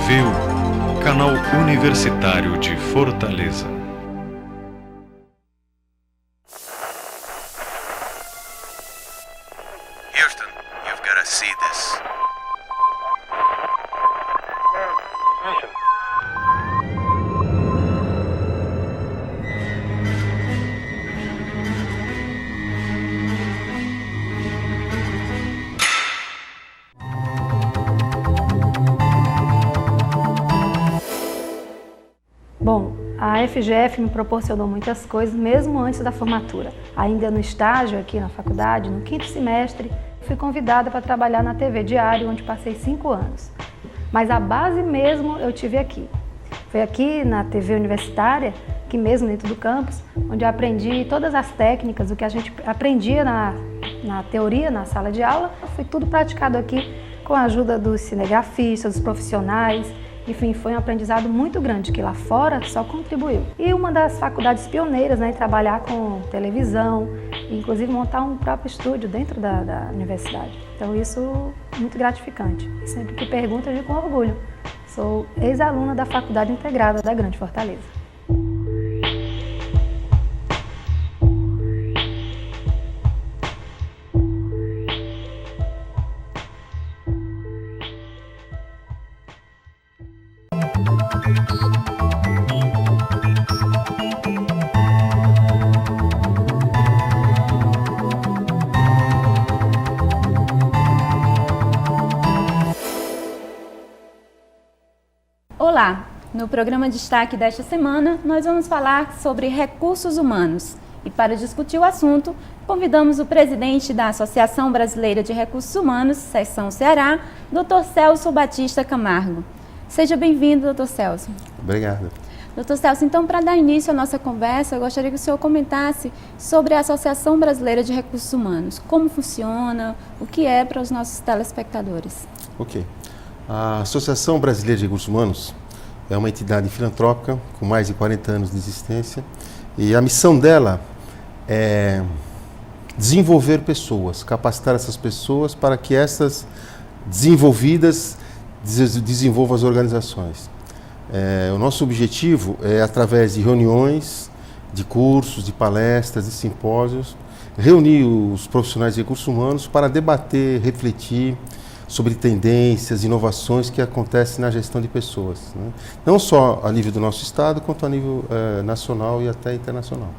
TVU, canal universitário de Fortaleza. Houston, you've got to see this. Bom, a FGF me proporcionou muitas coisas, mesmo antes da formatura. Ainda no estágio aqui na faculdade, no 5º semestre, fui convidada para trabalhar na TV Diário, onde passei 5 anos. Mas a base mesmo eu tive aqui. Foi aqui na TV universitária, aqui mesmo dentro do campus, onde eu aprendi todas as técnicas, o que a gente aprendia na teoria, na sala de aula, foi tudo praticado aqui com a ajuda dos cinegrafistas, dos profissionais. Enfim, foi um aprendizado muito grande, que lá fora só contribuiu. E uma das faculdades pioneiras, né, em trabalhar com televisão, inclusive montar um próprio estúdio dentro da universidade. Então isso é muito gratificante. E sempre que pergunto, eu digo com orgulho. Sou ex-aluna da Faculdade Integrada da Grande Fortaleza. Olá! No programa Destaque desta semana, nós vamos falar sobre recursos humanos. E para discutir o assunto, convidamos o presidente da Associação Brasileira de Recursos Humanos, Seção Ceará, Dr. Celso Batista Camargo. Seja bem-vindo, Dr. Celso. Obrigado. Dr. Celso, então, para dar início à nossa conversa, eu gostaria que o senhor comentasse sobre a Associação Brasileira de Recursos Humanos. Como funciona, o que é para os nossos telespectadores. Ok. A Associação Brasileira de Recursos Humanos é uma entidade filantrópica com mais de 40 anos de existência e a missão dela é desenvolver pessoas, capacitar essas pessoas para que essas desenvolvidas desenvolvam as organizações. O nosso objetivo é, através de reuniões, de cursos, de palestras, de simpósios, reunir os profissionais de recursos humanos para debater, refletir sobre tendências, inovações que acontecem na gestão de pessoas, né? Não só a nível do nosso estado, quanto a nível nacional e até internacional.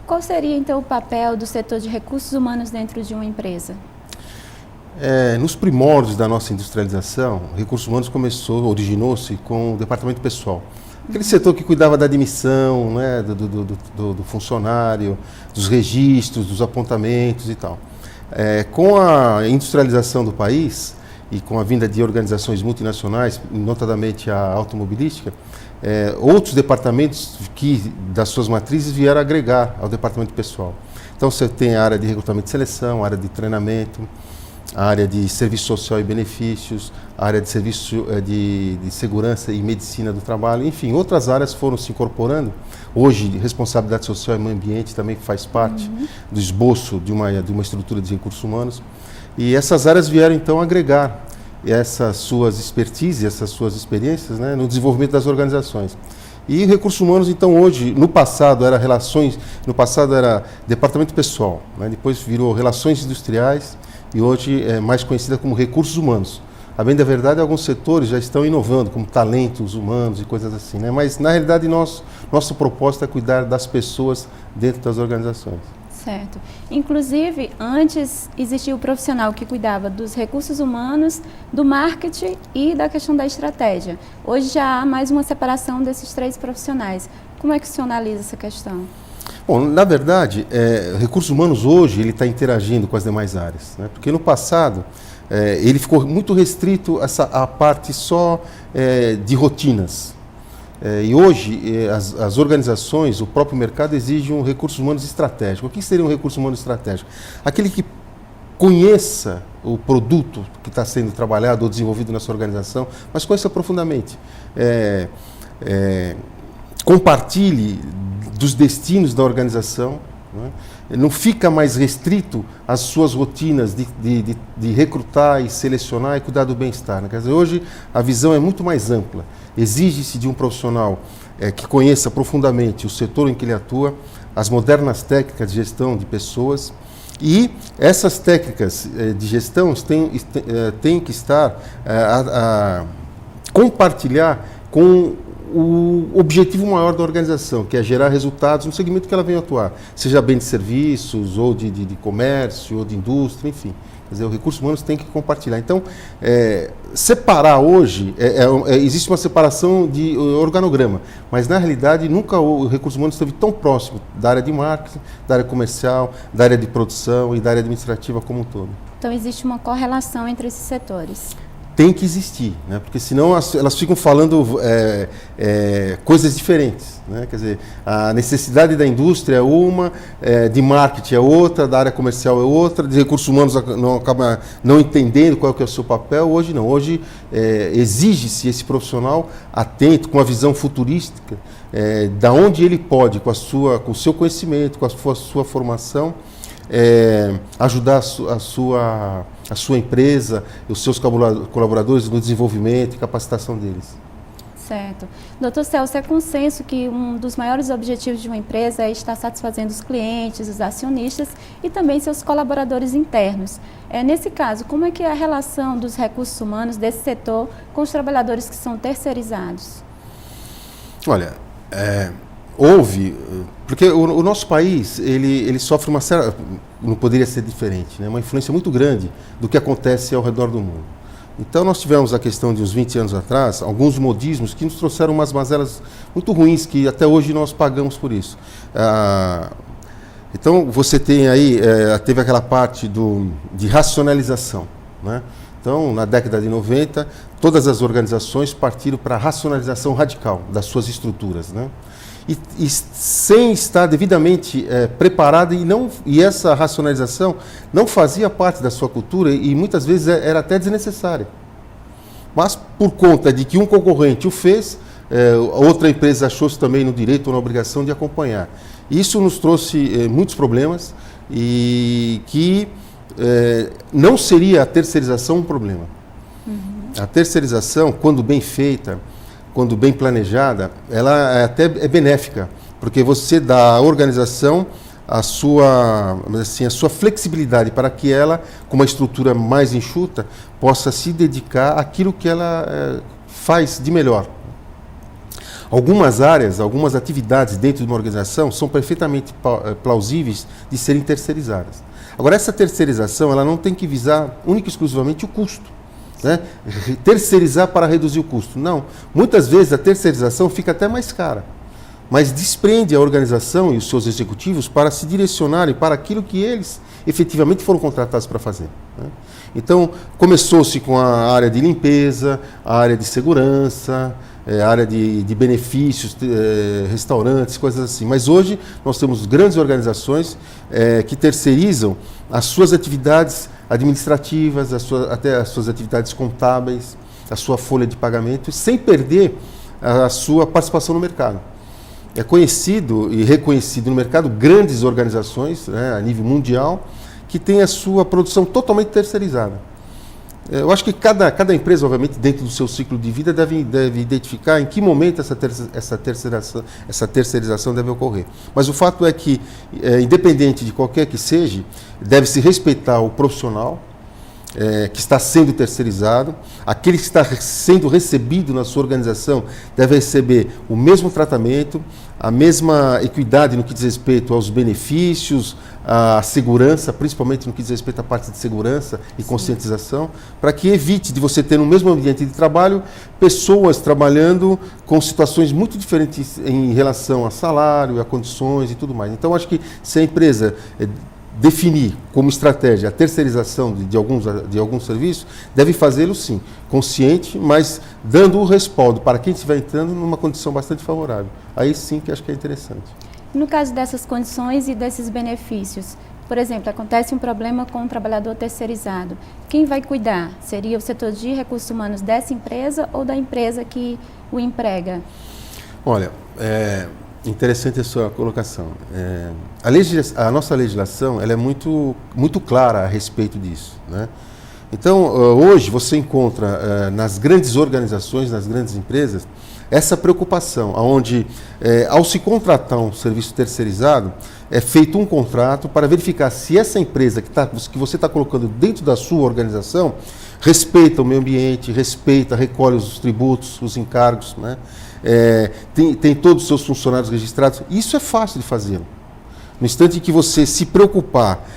Qual seria, então, o papel do setor de recursos humanos dentro de uma empresa? Nos primórdios da nossa industrialização, recursos humanos originou-se com o departamento pessoal. Aquele setor que cuidava da admissão, né, do funcionário, dos registros, dos apontamentos e tal. Com a industrialização do país e com a vinda de organizações multinacionais, notadamente a automobilística, outros departamentos que das suas matrizes vieram agregar ao departamento pessoal. Então você tem a área de recrutamento e seleção, a área de treinamento, a área de serviço social e benefícios, a área de serviço de segurança e medicina do trabalho, enfim, outras áreas foram se incorporando. Hoje, responsabilidade social e meio ambiente também faz parte do esboço de uma estrutura de recursos humanos. E essas áreas vieram, então, agregar essas suas expertises, essas suas experiências, né, no desenvolvimento das organizações. E recursos humanos, então, hoje, no passado era departamento pessoal, né, depois virou relações industriais e hoje é mais conhecida como recursos humanos. A bem da verdade, alguns setores já estão inovando, como talentos humanos e coisas assim, né? Mas, na realidade, nosso propósito é cuidar das pessoas dentro das organizações. Certo. Inclusive, antes existia o profissional que cuidava dos recursos humanos, do marketing e da questão da estratégia. Hoje já há mais uma separação desses 3 profissionais. Como é que o senhor analisa essa questão? Bom, na verdade, recursos humanos hoje ele está interagindo com as demais áreas, né? Porque no passado ele ficou muito restrito à parte só de rotinas. E hoje as organizações, o próprio mercado exige um recurso humanos estratégico. O que seria um recurso humano estratégico? Aquele que conheça o produto que está sendo trabalhado ou desenvolvido na sua organização, mas conheça profundamente. Compartilhe dos destinos da organização, Né? Ele não fica mais restrito às suas rotinas de recrutar e selecionar e cuidar do bem-estar. Né? Quer dizer, hoje a visão é muito mais ampla. Exige-se de um profissional que conheça profundamente o setor em que ele atua, as modernas técnicas de gestão de pessoas, e essas técnicas de gestão têm que estar a compartilhar com o objetivo maior da organização, que é gerar resultados no segmento que ela vem atuar, seja bem de serviços, ou de comércio, ou de indústria, enfim. Quer dizer, o recurso humano tem que compartilhar. Então, separar hoje, existe uma separação de organograma, mas na realidade nunca o recurso humano esteve tão próximo da área de marketing, da área comercial, da área de produção e da área administrativa como um todo. Então existe uma correlação entre esses setores. Tem que existir, né? Porque senão elas ficam falando coisas diferentes. Né? Quer dizer, a necessidade da indústria é uma, de marketing é outra, da área comercial é outra, de recursos humanos acaba não entendendo qual que é o seu papel. Hoje não, hoje exige-se esse profissional atento, com a visão futurística, da onde ele pode, com o seu conhecimento, com a sua formação, ajudar a sua empresa, os seus colaboradores no desenvolvimento e capacitação deles. Certo. Doutor Celso, é consenso que um dos maiores objetivos de uma empresa é estar satisfazendo os clientes, os acionistas e também seus colaboradores internos. Nesse caso, como é que é a relação dos recursos humanos desse setor com os trabalhadores que são terceirizados? Olha, houve, porque o nosso país, ele sofre uma certa, não poderia ser diferente, né? Uma influência muito grande do que acontece ao redor do mundo. Então nós tivemos a questão de uns 20 anos atrás, alguns modismos que nos trouxeram umas mazelas muito ruins, que até hoje nós pagamos por isso. Então você tem aí, teve aquela parte de racionalização, né? Então, na década de 90, todas as organizações partiram para a racionalização radical das suas estruturas, né? E sem estar devidamente preparada, e essa racionalização não fazia parte da sua cultura e muitas vezes era até desnecessária. Mas por conta de que um concorrente o fez, outra empresa achou-se também no direito ou na obrigação de acompanhar. Isso nos trouxe muitos problemas e que não seria a terceirização um problema. A terceirização, quando bem feita, quando bem planejada, ela até é benéfica, porque você dá à organização a sua flexibilidade para que ela, com uma estrutura mais enxuta, possa se dedicar àquilo que ela faz de melhor. Algumas áreas, algumas atividades dentro de uma organização são perfeitamente plausíveis de serem terceirizadas. Agora, essa terceirização ela não tem que visar única e exclusivamente o custo. Né? Terceirizar para reduzir o custo. Não. Muitas vezes a terceirização fica até mais cara, mas desprende a organização e os seus executivos para se direcionarem para aquilo que eles efetivamente foram contratados para fazer. Né? Então, começou-se com a área de limpeza, a área de segurança, a área de benefícios, restaurantes, coisas assim. Mas hoje nós temos grandes organizações que terceirizam as suas atividades administrativas, até as suas atividades contábeis, a sua folha de pagamento, sem perder a sua participação no mercado. É conhecido e reconhecido no mercado grandes organizações, né, a nível mundial, que têm a sua produção totalmente terceirizada. Eu acho que cada empresa, obviamente, dentro do seu ciclo de vida, deve identificar em que momento essa terceirização deve ocorrer. Mas o fato é que, independente de qualquer que seja, deve-se respeitar o profissional que está sendo terceirizado, aquele que está sendo recebido na sua organização deve receber o mesmo tratamento, a mesma equidade no que diz respeito aos benefícios, à segurança, principalmente no que diz respeito à parte de segurança e conscientização, para que evite de você ter no mesmo ambiente de trabalho pessoas trabalhando com situações muito diferentes em relação a salário, a condições e tudo mais. Então, acho que se a empresa definir como estratégia a terceirização de alguns serviços, deve fazê-lo sim, consciente, mas dando o respaldo para quem estiver entrando numa condição bastante favorável. Aí sim que acho que é interessante. No caso dessas condições e desses benefícios, por exemplo, acontece um problema com um trabalhador terceirizado, quem vai cuidar? Seria o setor de recursos humanos dessa empresa ou da empresa que o emprega? Olha, Interessante a sua colocação. A nossa legislação ela é muito clara a respeito disso, né? Então, hoje você encontra nas grandes organizações, nas grandes empresas, essa preocupação, onde, ao se contratar um serviço terceirizado, é feito um contrato para verificar se essa empresa que você está colocando dentro da sua organização respeita o meio ambiente, recolhe os tributos, os encargos, né? Tem todos os seus funcionários registrados. Isso é fácil de fazer. No instante em que você se preocupar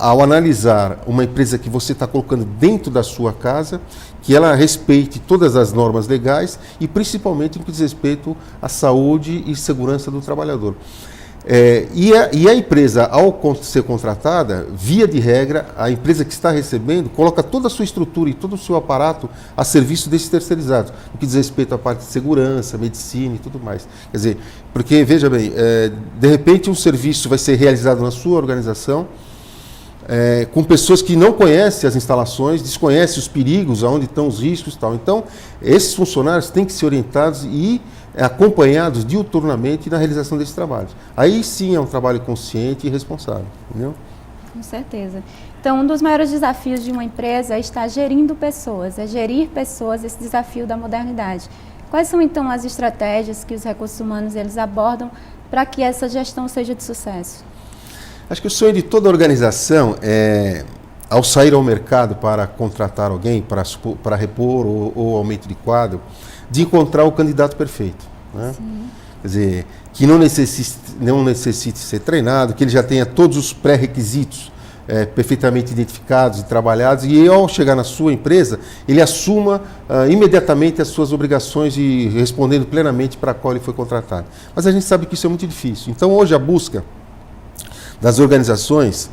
ao analisar uma empresa que você está colocando dentro da sua casa, que ela respeite todas as normas legais e principalmente no que diz respeito à saúde e segurança do trabalhador. E a empresa, ao ser contratada, via de regra, a empresa que está recebendo coloca toda a sua estrutura e todo o seu aparato a serviço desses terceirizados, no que diz respeito à parte de segurança, medicina e tudo mais. Quer dizer, porque, veja bem, de repente um serviço vai ser realizado na sua organização, com pessoas que não conhecem as instalações, desconhecem os perigos, aonde estão os riscos e tal. Então, esses funcionários têm que ser orientados e acompanhados diuturnamente na realização desses trabalhos. Aí sim é um trabalho consciente e responsável, entendeu? Com certeza. Então, um dos maiores desafios de uma empresa é estar gerindo pessoas, gerir pessoas, esse desafio da modernidade. Quais são, então, as estratégias que os recursos humanos eles abordam para que essa gestão seja de sucesso? Acho que o sonho de toda organização é, ao sair ao mercado para contratar alguém, para repor ou aumento de quadro, de encontrar o candidato perfeito, né? Quer dizer, que não necessite ser treinado, que ele já tenha todos os pré-requisitos perfeitamente identificados e trabalhados, e ao chegar na sua empresa, ele assuma imediatamente as suas obrigações e respondendo plenamente para a qual ele foi contratado. Mas a gente sabe que isso é muito difícil. Então, hoje, a busca das organizações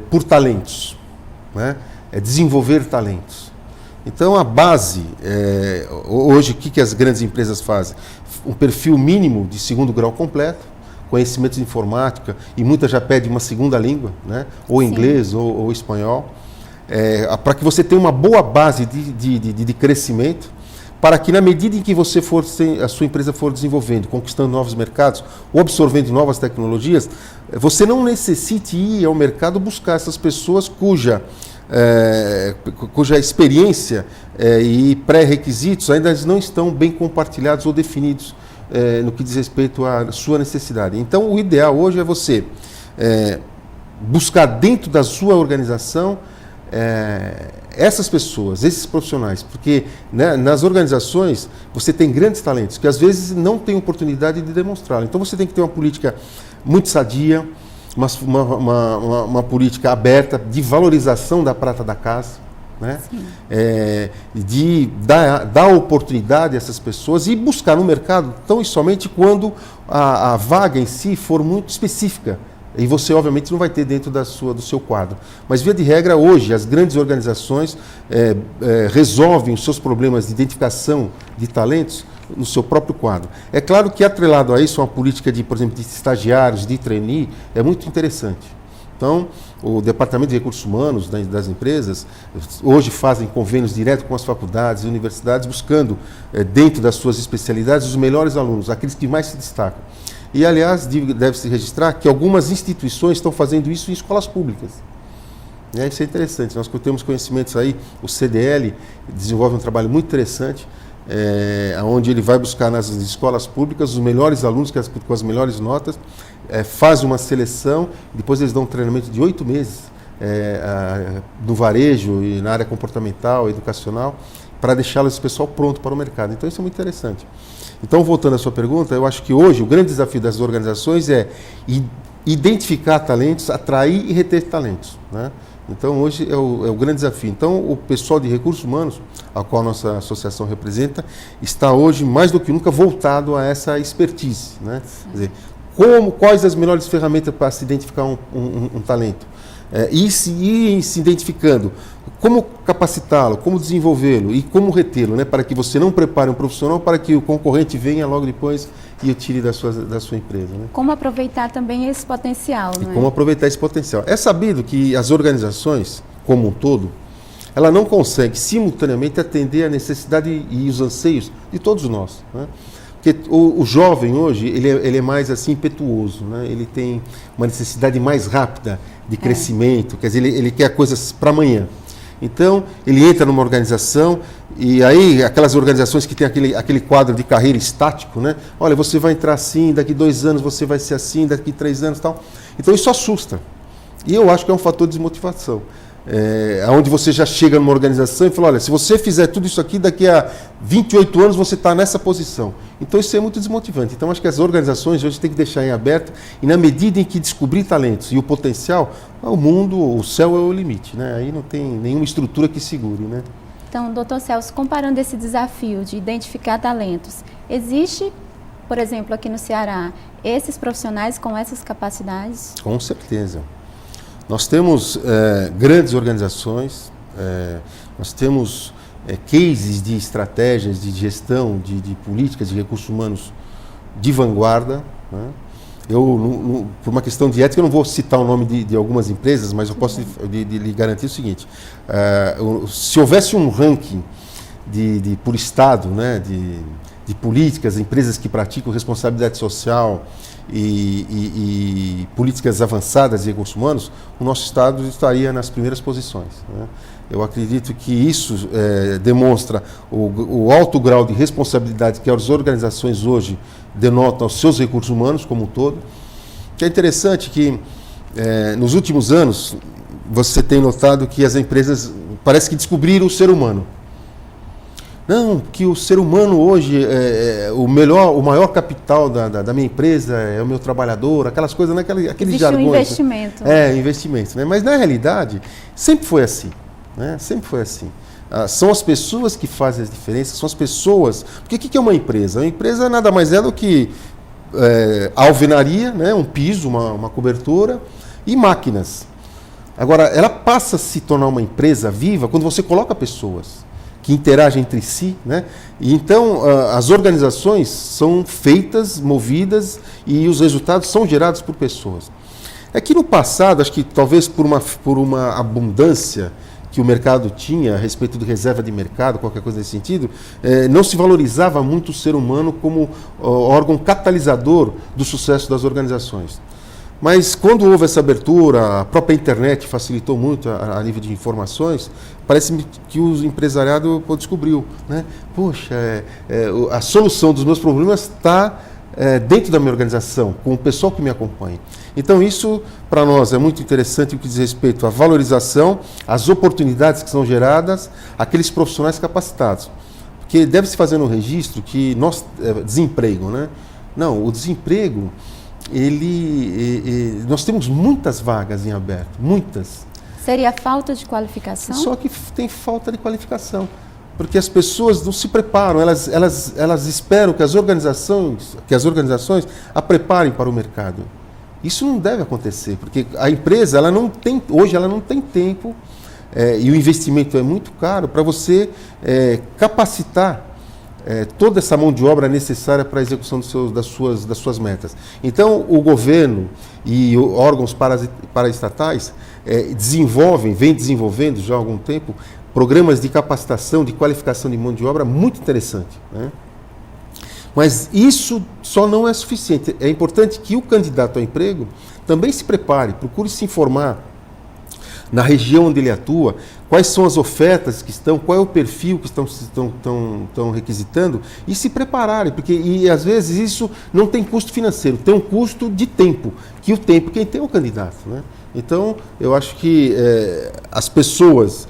por talentos, né? É desenvolver talentos. Então, a base, hoje, o que as grandes empresas fazem? Um perfil mínimo de 2º grau completo, conhecimentos de informática, e muitas já pedem uma segunda língua, né? Ou inglês ou espanhol, para que você tenha uma boa base de crescimento, para que na medida em que a sua empresa for desenvolvendo, conquistando novos mercados, ou absorvendo novas tecnologias, você não necessite ir ao mercado buscar essas pessoas cuja experiência e pré-requisitos ainda não estão bem compartilhados ou definidos no que diz respeito à sua necessidade. Então, o ideal hoje é você buscar dentro da sua organização essas pessoas, esses profissionais, porque, né, nas organizações você tem grandes talentos que às vezes não tem oportunidade de demonstrá-lo. Então, você tem que ter uma política muito sadia, uma política aberta de valorização da prata da casa, né? De dar oportunidade a essas pessoas e buscar no mercado tão e somente quando a vaga em si for muito específica. E você, obviamente, não vai ter dentro do seu quadro. Mas, via de regra, hoje, as grandes organizações resolvem os seus problemas de identificação de talentos no seu próprio quadro. É claro que, atrelado a isso, uma política por exemplo, de estagiários, de trainee, é muito interessante. Então, o Departamento de Recursos Humanos das empresas, hoje fazem convênios direto com as faculdades e universidades, buscando, dentro das suas especialidades, os melhores alunos, aqueles que mais se destacam. E, aliás, deve-se registrar que algumas instituições estão fazendo isso em escolas públicas. Isso é interessante. Nós temos conhecimentos aí, o CDL desenvolve um trabalho muito interessante, onde ele vai buscar nas escolas públicas os melhores alunos com as melhores notas, faz uma seleção, depois eles dão um treinamento de 8 meses no varejo e na área comportamental, educacional, para deixá-lo esse pessoal pronto para o mercado. Então, isso é muito interessante. Então, voltando à sua pergunta, eu acho que hoje o grande desafio das organizações é identificar talentos, atrair e reter talentos, né? Então, hoje é o grande desafio. Então, o pessoal de recursos humanos, a qual a nossa associação representa, está hoje, mais do que nunca, voltado a essa expertise, né? Quer dizer, quais as melhores ferramentas para se identificar um talento? E se identificando, como capacitá-lo, como desenvolvê-lo e como retê-lo, né, para que você não prepare um profissional para que o concorrente venha logo depois e o tire da sua empresa, né? Como aproveitar também esse potencial, não é? Como aproveitar esse potencial. É sabido que as organizações, como um todo, ela não consegue simultaneamente atender a necessidade e os anseios de todos nós, né? Porque o jovem hoje, ele é mais assim impetuoso, né? Ele tem uma necessidade mais rápida de crescimento, quer dizer, ele quer coisas para amanhã. Então, ele entra numa organização e aí aquelas organizações que tem aquele quadro de carreira estático, né? Olha, você vai entrar assim, daqui 2 anos você vai ser assim, daqui 3 anos e tal. Então, isso assusta. E eu acho que é um fator de desmotivação. Onde você já chega numa organização e fala, olha, se você fizer tudo isso aqui, daqui a 28 anos você está nessa posição. Então isso é muito desmotivante. Então acho que as organizações hoje têm que deixar em aberto e na medida em que descobrir talentos e o potencial, o mundo, o céu é o limite, né? Aí não tem nenhuma estrutura que segure, né? Então, doutor Celso, comparando esse desafio de identificar talentos, existe, por exemplo, aqui no Ceará, esses profissionais com essas capacidades? Com certeza. Nós temos grandes organizações, nós temos cases de estratégias de gestão, de políticas de recursos humanos de vanguarda, né? Eu, por uma questão de ética, eu não vou citar o nome de algumas empresas, mas eu posso lhe garantir o seguinte, se houvesse um ranking por estado, né, de políticas, empresas que praticam responsabilidade social e políticas avançadas de recursos humanos, o nosso estado estaria nas primeiras posições, né? Eu acredito que isso demonstra o alto grau de responsabilidade que as organizações hoje denotam aos seus recursos humanos como um todo. Que é interessante que nos últimos anos você tem notado que as empresas parece que descobriram o ser humano. Não, que o ser humano hoje, o maior capital da minha empresa é o meu trabalhador, aquelas coisas, né? Aqueles jargões. Um investimento. Investimento, né? Mas na realidade sempre foi assim, né? Sempre foi assim. São as pessoas que fazem as diferenças, são as pessoas. Porque o que é uma empresa? Uma empresa nada mais é do que alvenaria, né? Um piso, uma cobertura e máquinas. Agora, ela passa a se tornar uma empresa viva quando você coloca pessoas que interagem entre si, né? E então as organizações são feitas, movidas e os resultados são gerados por pessoas. É que no passado, acho que talvez por uma abundância que o mercado tinha a respeito de reserva de mercado, qualquer coisa nesse sentido, não se valorizava muito o ser humano como órgão catalisador do sucesso das organizações. Mas quando houve essa abertura, a própria internet facilitou muito a nível de informações, parece-me que o empresariado descobriu, né? Poxa, a solução dos meus problemas está dentro da minha organização, com o pessoal que me acompanha. Então isso, para nós, é muito interessante no que diz respeito à valorização, às oportunidades que são geradas, àqueles profissionais capacitados. Porque deve-se fazer no registro que desemprego, né? Não, o desemprego... nós temos muitas vagas em aberto, muitas. Seria falta de qualificação? Só que tem falta de qualificação, porque as pessoas não se preparam, elas esperam que as organizações a preparem para o mercado. Isso não deve acontecer, porque a empresa hoje ela não tem tempo, e o investimento é muito caro para você capacitar toda essa mão de obra necessária para a execução das suas metas. Então, o governo e órgãos paraestatais vem desenvolvendo já há algum tempo programas de capacitação, de qualificação de mão de obra muito interessante, né? Mas isso só não é suficiente. É importante que o candidato ao emprego também se prepare, procure se informar na região onde ele atua, quais são as ofertas que estão, qual é o perfil que estão requisitando e se prepararem, porque às vezes isso não tem custo financeiro, tem um custo de tempo, que o tempo quem tem é o candidato, né? Então, eu acho que as pessoas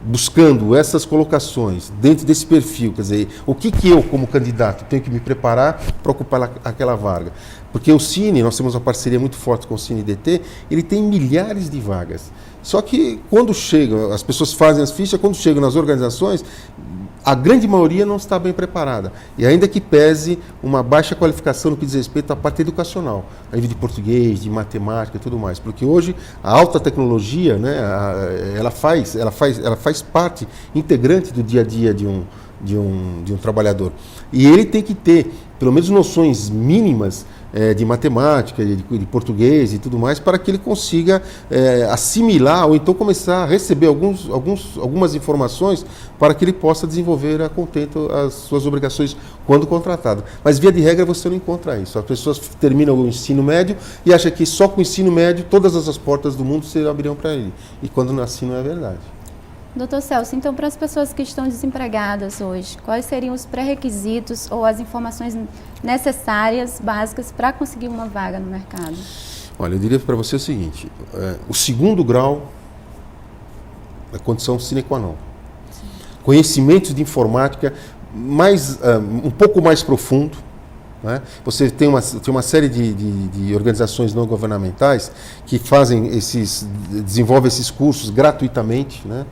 buscando essas colocações dentro desse perfil, quer dizer, o que eu como candidato tenho que me preparar para ocupar aquela vaga? Porque o Cine, nós temos uma parceria muito forte com o Cine-DT, ele tem milhares de vagas. Só que quando chegam, as pessoas fazem as fichas, quando chegam nas organizações, a grande maioria não está bem preparada. E ainda que pese uma baixa qualificação no que diz respeito à parte educacional, a nível de português, de matemática e tudo mais. Porque hoje a alta tecnologia, né, ela faz parte integrante do dia a dia de um trabalhador. E ele tem que ter, pelo menos, noções mínimas de matemática, de português e tudo mais, para que ele consiga assimilar ou então começar a receber algumas informações para que ele possa desenvolver a contento as suas obrigações quando contratado. Mas, via de regra, você não encontra isso. As pessoas terminam o ensino médio e acham que só com o ensino médio todas as portas do mundo se abrirão para ele. E quando assim não é verdade. Doutor Celso, então, para as pessoas que estão desempregadas hoje, quais seriam os pré-requisitos ou as informações necessárias, básicas, para conseguir uma vaga no mercado? Olha, eu diria para você o seguinte, o segundo grau é condição sine qua non. Conhecimentos de informática um pouco mais profundo, né? Você tem uma série de organizações não governamentais que desenvolvem esses cursos gratuitamente, né?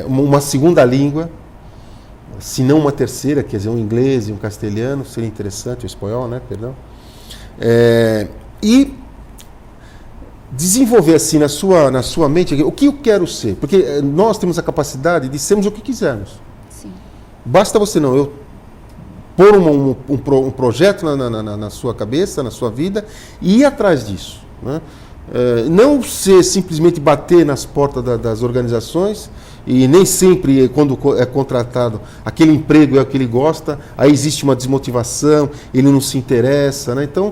Uma segunda língua, se não uma terceira, quer dizer, um inglês e um castelhano, seria interessante, o espanhol, né? Perdão. E desenvolver assim na sua mente o que eu quero ser, porque nós temos a capacidade de sermos o que quisermos. Sim. Basta você pôr um projeto na sua cabeça, na sua vida e ir atrás disso, né? Não ser simplesmente bater nas portas das organizações e nem sempre, quando é contratado, aquele emprego é o que ele gosta, aí existe uma desmotivação, ele não se interessa, né? Então,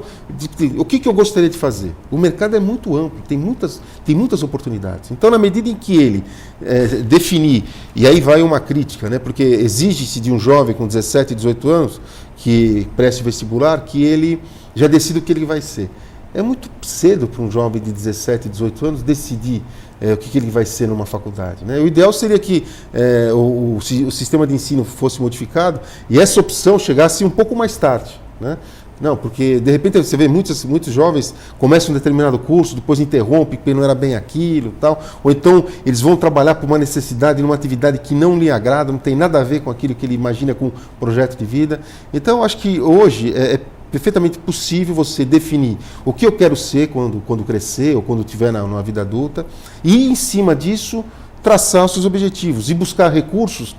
o que eu gostaria de fazer? O mercado é muito amplo, tem muitas oportunidades. Então, na medida em que ele definir, e aí vai uma crítica, né? Porque exige-se de um jovem com 17, 18 anos, que preste vestibular, que ele já decida o que ele vai ser. É muito cedo para um jovem de 17, 18 anos decidir o que ele vai ser numa faculdade, né? O ideal seria que o sistema de ensino fosse modificado e essa opção chegasse um pouco mais tarde, né? Não, porque de repente você vê muitos jovens começam um determinado curso, depois interrompem porque não era bem aquilo, tal, ou então eles vão trabalhar por uma necessidade, numa atividade que não lhe agrada, não tem nada a ver com aquilo que ele imagina com o projeto de vida. Então, eu acho que hoje é perfeitamente possível você definir o que eu quero ser quando crescer ou quando estiver numa vida adulta e, em cima disso, traçar os seus objetivos e buscar recursos,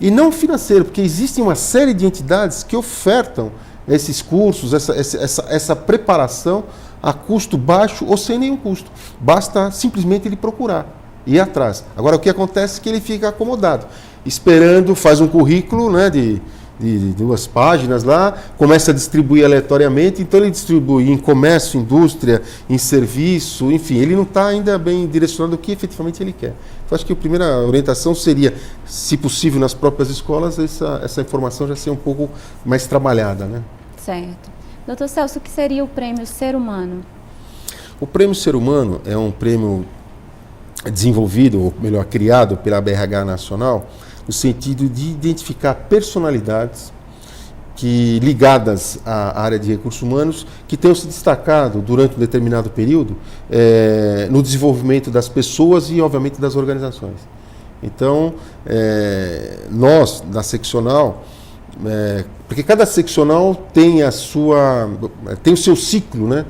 e não financeiro, porque existem uma série de entidades que ofertam esses cursos, essa preparação a custo baixo ou sem nenhum custo. Basta simplesmente ele procurar e ir atrás. Agora, o que acontece é que ele fica acomodado, esperando, faz um currículo, né, de 2 páginas lá, começa a distribuir aleatoriamente, então ele distribui em comércio, indústria, em serviço, enfim, ele não está ainda bem direcionado ao que efetivamente ele quer. Então, acho que a primeira orientação seria, se possível, nas próprias escolas, essa informação já ser um pouco mais trabalhada, né? Certo. Doutor Celso, o que seria o Prêmio Ser Humano? O Prêmio Ser Humano é um prêmio desenvolvido, ou melhor, criado pela BRH Nacional, no sentido de identificar personalidades ligadas à área de recursos humanos que tenham se destacado durante um determinado período no desenvolvimento das pessoas e, obviamente, das organizações. Então, nós, da seccional, porque cada seccional tem o seu ciclo, né,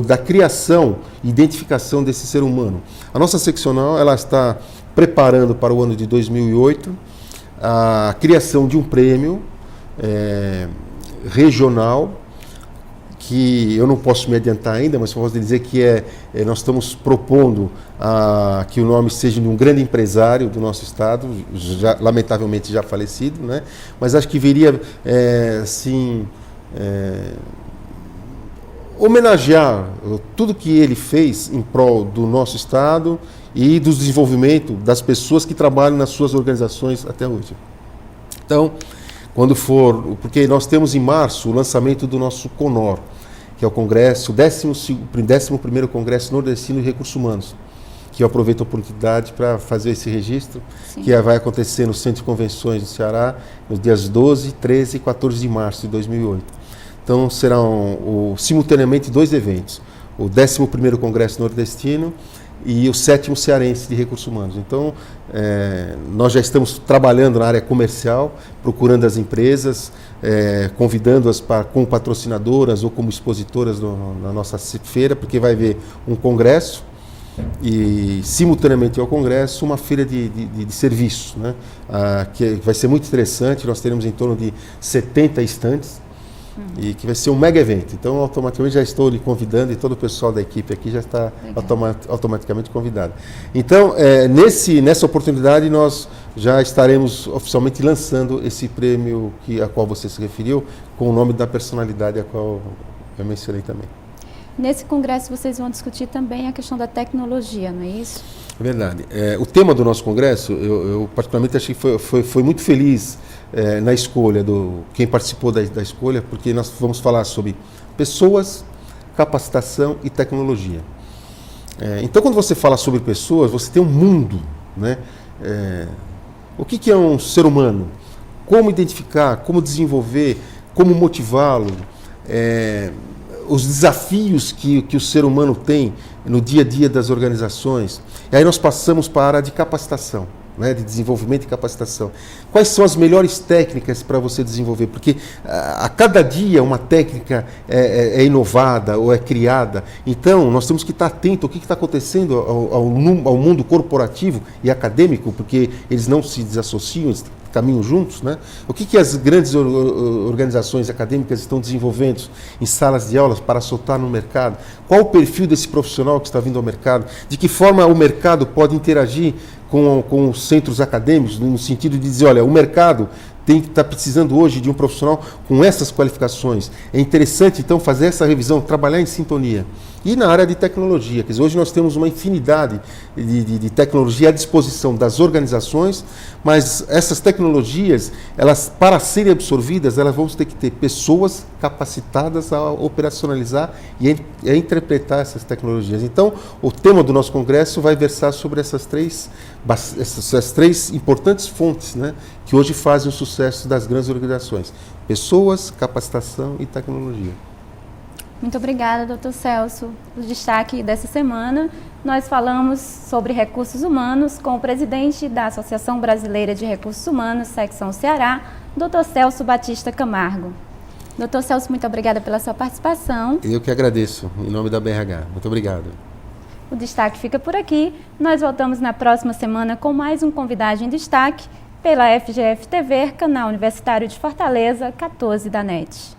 da criação e identificação desse ser humano. A nossa seccional ela está preparando para o ano de 2008 a criação de um prêmio regional, que eu não posso me adiantar ainda, mas posso dizer que nós estamos propondo que o nome seja de um grande empresário do nosso estado, lamentavelmente já falecido, né? Mas acho que viria assim, homenagear tudo que ele fez em prol do nosso estado e do desenvolvimento das pessoas que trabalham nas suas organizações até hoje. Então, porque nós temos em março o lançamento do nosso CONOR, que é o Congresso, o 11º Congresso Nordestino de Recursos Humanos, que eu aproveito a oportunidade para fazer esse registro, Sim. que vai acontecer no Centro de Convenções do Ceará, nos dias 12, 13 e 14 de março de 2008. Então, serão simultaneamente 2 eventos, o 11º Congresso Nordestino e o 7º Cearense de Recursos Humanos. Então, nós já estamos trabalhando na área comercial, procurando as empresas, convidando-as como patrocinadoras ou como expositoras na nossa feira, porque vai haver um congresso e, simultaneamente ao congresso, uma feira de serviços, né? Que vai ser muito interessante. Nós teremos em torno de 70 estandes e que vai ser um mega evento. Então, automaticamente já estou lhe convidando e todo o pessoal da equipe aqui já está automaticamente convidado. Então, nessa oportunidade, nós já estaremos oficialmente lançando esse prêmio a qual você se referiu, com o nome da personalidade a qual eu mencionei também. Nesse congresso vocês vão discutir também a questão da tecnologia, não é isso? É verdade. O tema do nosso congresso, eu particularmente achei que foi muito feliz na escolha, quem participou da escolha, porque nós vamos falar sobre pessoas, capacitação e tecnologia. Então, quando você fala sobre pessoas, você tem um mundo, né? O que é um ser humano? Como identificar, como desenvolver, como motivá-lo, os desafios que o ser humano tem no dia a dia das organizações. E aí nós passamos para a área de capacitação, né, de desenvolvimento e capacitação. Quais são as melhores técnicas para você desenvolver? Porque a cada dia uma técnica é inovada ou é criada. Então, nós temos que estar atentos ao que está acontecendo ao mundo corporativo e acadêmico, porque eles não se desassociam, eles caminham juntos, né? O que as grandes organizações acadêmicas estão desenvolvendo em salas de aulas para soltar no mercado? Qual o perfil desse profissional que está vindo ao mercado? De que forma o mercado pode interagir com os centros acadêmicos, no sentido de dizer, olha, o mercado está precisando hoje de um profissional com essas qualificações. É interessante, então, fazer essa revisão, trabalhar em sintonia. E na área de tecnologia, quer dizer, hoje nós temos uma infinidade de tecnologia à disposição das organizações, mas essas tecnologias, elas, para serem absorvidas, elas vão ter que ter pessoas capacitadas a operacionalizar e a interpretar essas tecnologias. Então, o tema do nosso congresso vai versar sobre essas três importantes fontes, né, que hoje fazem o sucesso das grandes organizações: pessoas, capacitação e tecnologia. Muito obrigada, doutor Celso. O destaque dessa semana, nós falamos sobre recursos humanos com o presidente da Associação Brasileira de Recursos Humanos, Secção Ceará, doutor Celso Batista Camargo. Doutor Celso, muito obrigada pela sua participação. Eu que agradeço, em nome da BRH. Muito obrigado. O destaque fica por aqui. Nós voltamos na próxima semana com mais um convidado em destaque pela FGF TV, canal Universitário de Fortaleza, 14 da NET.